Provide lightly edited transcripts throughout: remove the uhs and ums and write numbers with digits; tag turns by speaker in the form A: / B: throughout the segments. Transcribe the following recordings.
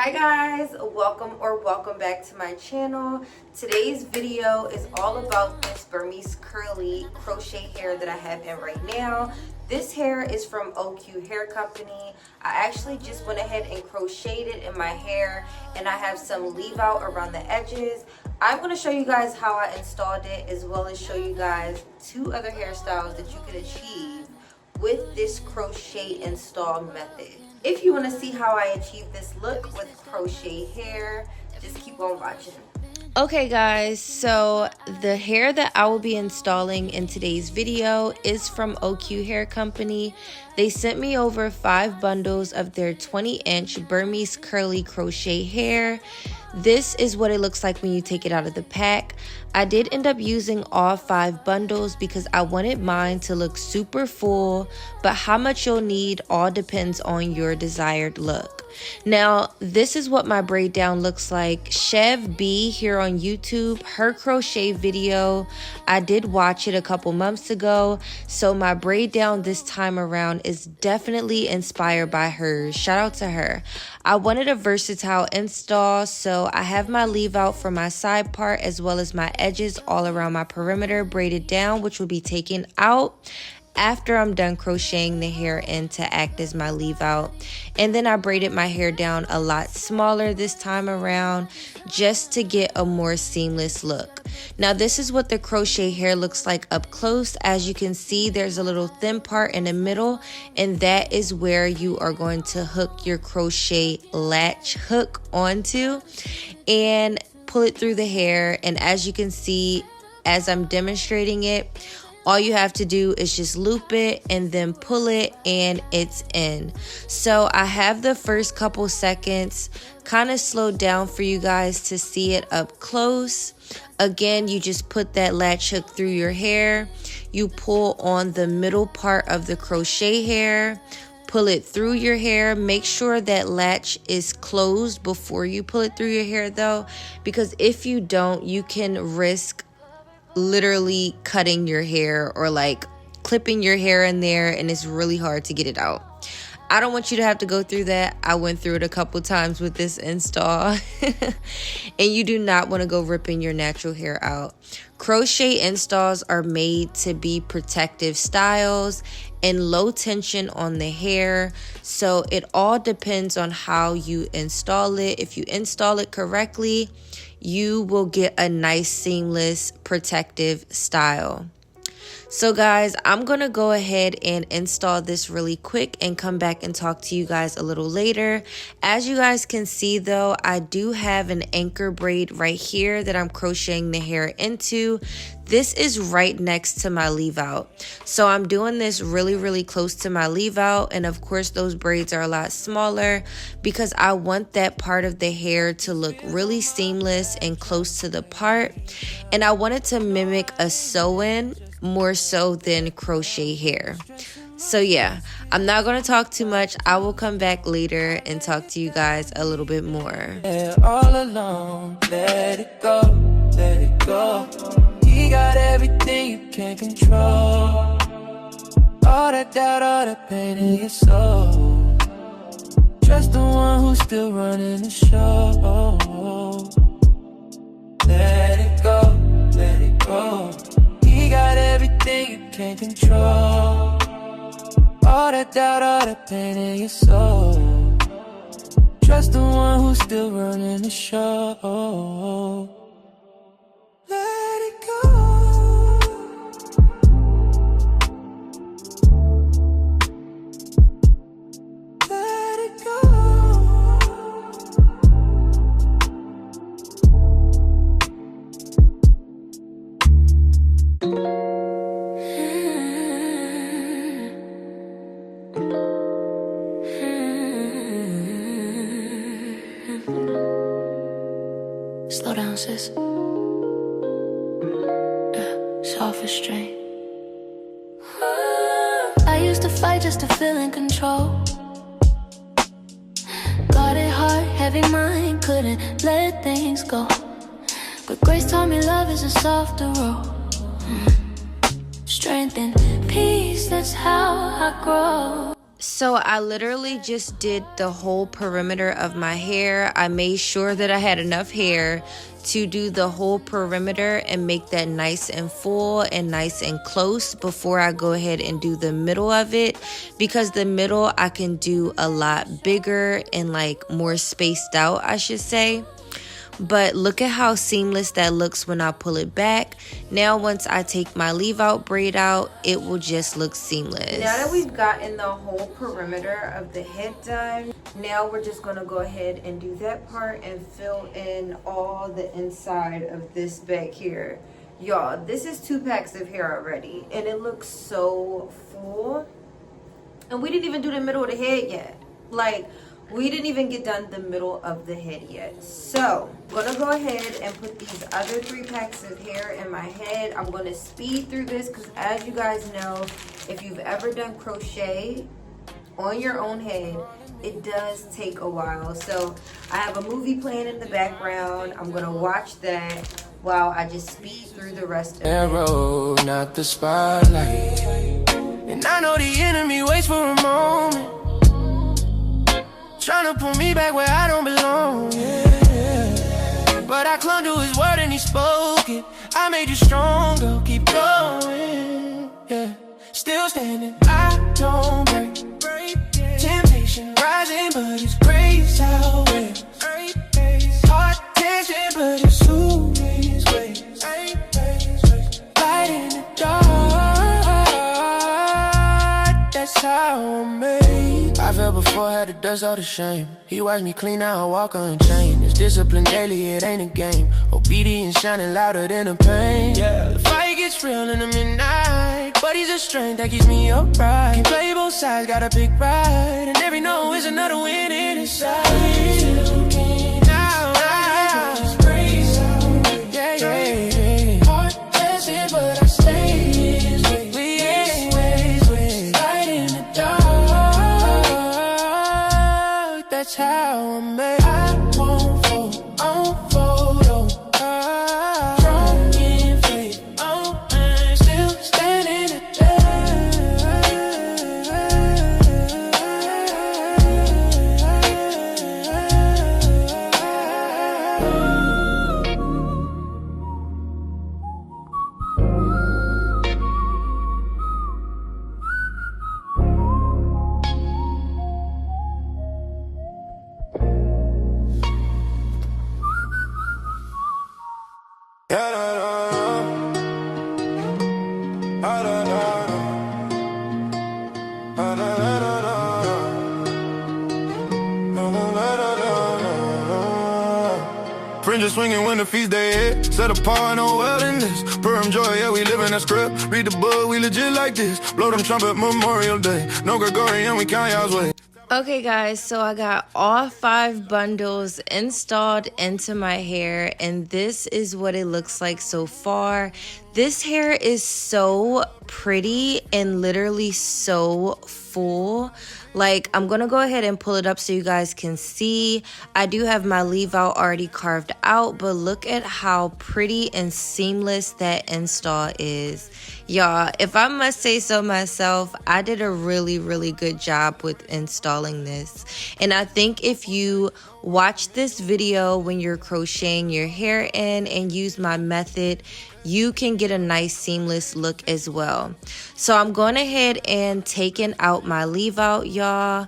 A: Hi guys, welcome back to my channel. Today's video is all about this Burmese curly crochet hair that I have in right now. This hair is from OQHAIR company. I actually just went ahead and crocheted it in my hair, and I have some leave out around the edges. I'm going to show you guys how I installed it, as well as show you guys two other hairstyles that you can achieve with this crochet install method. If you want to see how I achieve this look with crochet hair, just keep on watching. Okay guys, so the hair that I will be installing in today's video is from OQHAIR company. They sent me over 5 bundles of their 20-inch Burmese curly crochet hair. This is what it looks like when you take it out of the pack. I did end up using all 5 bundles because I wanted mine to look super full, but how much you'll need all depends on your desired look. Now, this is what my braid down looks like. 𝒀𝑗𝑉 here on YouTube, her crochet video, I did watch it a couple months ago, so my braid down this time around is definitely inspired by hers. Shout out to her. I wanted a versatile install, so I have my leave out for my side part as well as my edges all around my perimeter braided down, which will be taken out after I'm done crocheting the hair in to act as my leave out. And then I braided my hair down a lot smaller this time around just to get a more seamless look. Now this is what the crochet hair looks like up close. As you can see, there's a little thin part in the middle, and that is where you are going to hook your crochet latch hook onto and pull it through the hair. And as you can see, as I'm demonstrating it, all you have to do is just loop it and then pull it and it's in. So I have the first couple seconds kind of slowed down for you guys to see it up close. Again, you just put that latch hook through your hair. You pull on the middle part of the crochet hair. Pull it through your hair. Make sure that latch is closed before you pull it through your hair though, because if you don't, you can risk literally cutting your hair or like clipping your hair in there, and it's really hard to get it out. I don't want you to have to go through that. I went through it a couple times with this install and you do not want to go ripping your natural hair out. Crochet installs are made to be protective styles and low tension on the hair, so it all depends on how you install it. If you install it correctly, you will get a nice seamless protective style. So guys, I'm gonna go ahead and install this really quick and come back and talk to you guys a little later. As you guys can see though, I do have an anchor braid right here that I'm crocheting the hair into. This is right next to my leave out. So I'm doing this really close to my leave out, and of course those braids are a lot smaller because I want that part of the hair to look really seamless and close to the part, and I want it to mimic a sew-in more so than crochet hair. So yeah, I'm not going to talk too much. I will come back later and talk to you guys a little bit more.
B: All alone, let it go, let it go. You got everything you can't control. All that doubt, all the pain in your soul. Trust the one who's still running the show. Let it go, let it go. You got everything you can't control. All that doubt, all the pain in your soul. Trust the one who's still running the show. Let it go. Let it go. Slow down, sis. Soft restraint. I used to fight just to feel in control. Got it hard, heavy mind, couldn't let things go. But grace taught me love is a softer road. Strength and peace, that's how I grow.
A: So I literally just did the whole perimeter of my hair. I made sure that I had enough hair to do the whole perimeter and make that nice and full and nice and close before I go ahead and do the middle of it, because the middle I can do a lot bigger and like more spaced out, I should say. But look at how seamless that looks when I pull it back. Now once I take my leave out braid out, it will just look seamless. Now that we've gotten the whole perimeter of the head done, now we're just gonna go ahead and do that part and fill in all the inside of this back here. Y'all, this is 2 packs of hair already and it looks so full. And we didn't even do the middle of the head yet. Like, we didn't even get done the middle of the head yet. So I'm gonna go ahead and put these other 3 packs of hair in my head. I'm gonna speed through this because, as you guys know, if you've ever done crochet on your own head, it does take a while. So I have a movie playing in the background. I'm gonna watch that while I just speed through the rest of it.
B: Arrow, not the spotlight. And I know the enemy waits for a moment, trying to pull me back where I don't belong, yeah. But I clung to his word and he spoke it. I made you stronger, keep going, yeah. Still standing, I don't break. Temptation rising, but it's grace outweighs. Hard tension, but it's who is ways. Light in the dark, that's how I'm made. I fell before, had to dust all the shame. He watched me clean, now I walk unchained. It's discipline daily, it ain't a game. Obedience shining louder than the pain. Yeah, the fight gets real in the midnight, but he's a strength that keeps me upright. Can play both sides, gotta pick right, and every no is another win in his sight. Now, yeah, yeah. Hard tested, but I stay his way. Light in the dark, that's how I'm made. I won't fold, I won't fold, oh. Strong in faith, oh, I'm still standing at
C: Fringes swinging when the feast day hit. Set apart, no wilderness. Perm joy, yeah, we live in that script. Read the book, we legit like this. Blow them trumpet Memorial Day. No Gregorian, we count y'all's way.
A: Okay guys, so I got all 5 bundles installed into my hair and this is what it looks like so far. This hair is so pretty and literally so full. Like, I'm gonna go ahead and pull it up so you guys can see. I do have my leave out already carved out, but look at how pretty and seamless that install is. Y'all, if I must say so myself, I did a really good job with installing this. And I think if you watch this video when you're crocheting your hair in and use my method, you can get a nice seamless look as well. So I'm going ahead and taking out my leave out, y'all.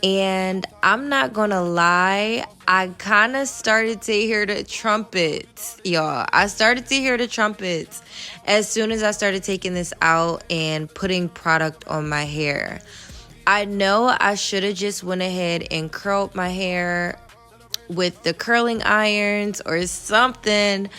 A: And I'm not gonna lie, I kind of started to hear the trumpets, y'all. I started to hear the trumpets as soon as I started taking this out and putting product on my hair. I know I should have just went ahead and curled my hair with the curling irons or something.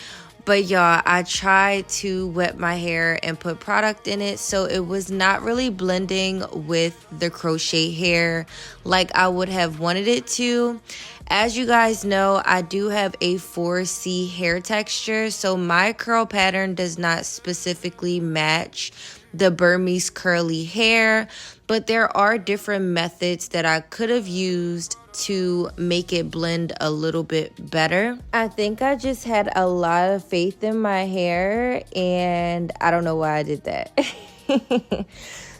A: But y'all, I tried to wet my hair and put product in it, so it was not really blending with the crochet hair like I would have wanted it to. As you guys know, I do have a 4C hair texture, so my curl pattern does not specifically match the Burmese curly hair, but there are different methods that I could have used to make it blend a little bit better. I think I just had a lot of faith in my hair and I don't know why I did that.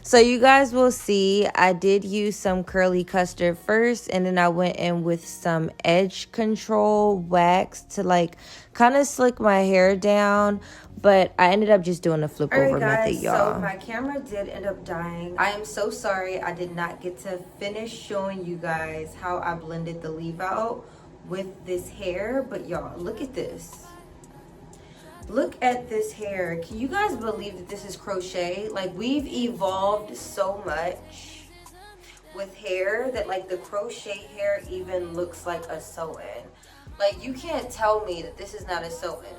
A: So you guys will see I did use some curly custard first, and then I went in with some edge control wax to like kind of slick my hair down, but I ended up just doing a flip over method, y'all. So my camera did end up dying. I am so sorry I did not get to finish showing you guys how I blended the leave out with this hair, but y'all, look at this. Look at this hair. Can you guys believe that this is crochet? Like, we've evolved so much with hair that like the crochet hair even looks like a sew-in. Like, you can't tell me that this is not a sew-in.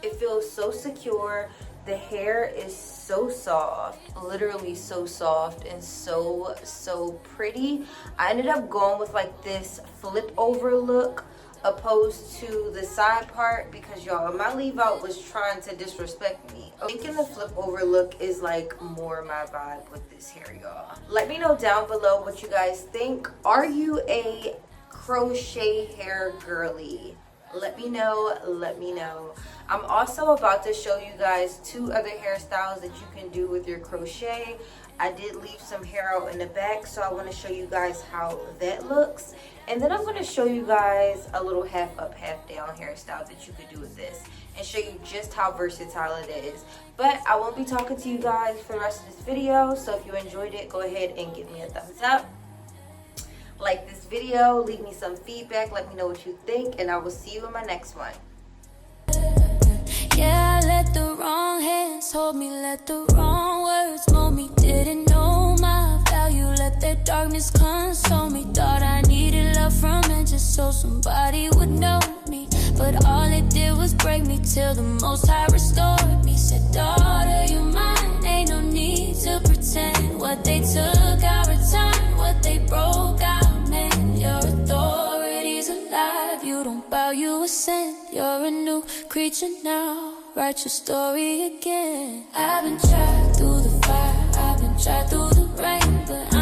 A: It feels so secure. The hair is so soft, literally so soft and so pretty. I ended up going with like this flip over look opposed to the side part because y'all, my leave out was trying to disrespect me. Thinking the flip over look is like more my vibe with this hair, y'all. Let me know down below what you guys think. Are you a crochet hair girly? Let me know, let me know. I'm also about to show you guys 2 other hairstyles that you can do with your crochet. I did leave some hair out in the back, so I want to show you guys how that looks. And then I'm going to show you guys a little half up, half down hairstyle that you could do with this, and show you just how versatile it is. But I won't be talking to you guys for the rest of this video, so if you enjoyed it, go ahead and give me a thumbs up. Like this video, leave me some feedback, let me know what you think, and I will see you in my next one.
B: Yeah, I let the wrong hands hold me, let the wrong words mold me. Didn't know my value, let their darkness console me. Thought I needed love from it just so somebody would know me, but all it did was break me till the Most High restored me. Said, daughter, you're mine, ain't no need to pretend. What they took, I returned, what they broke, I mend. Your authority's alive, you don't bow, you ascend. You're a new creature now, write your story again. I've been tried through the fire, I've been tried through the rain, but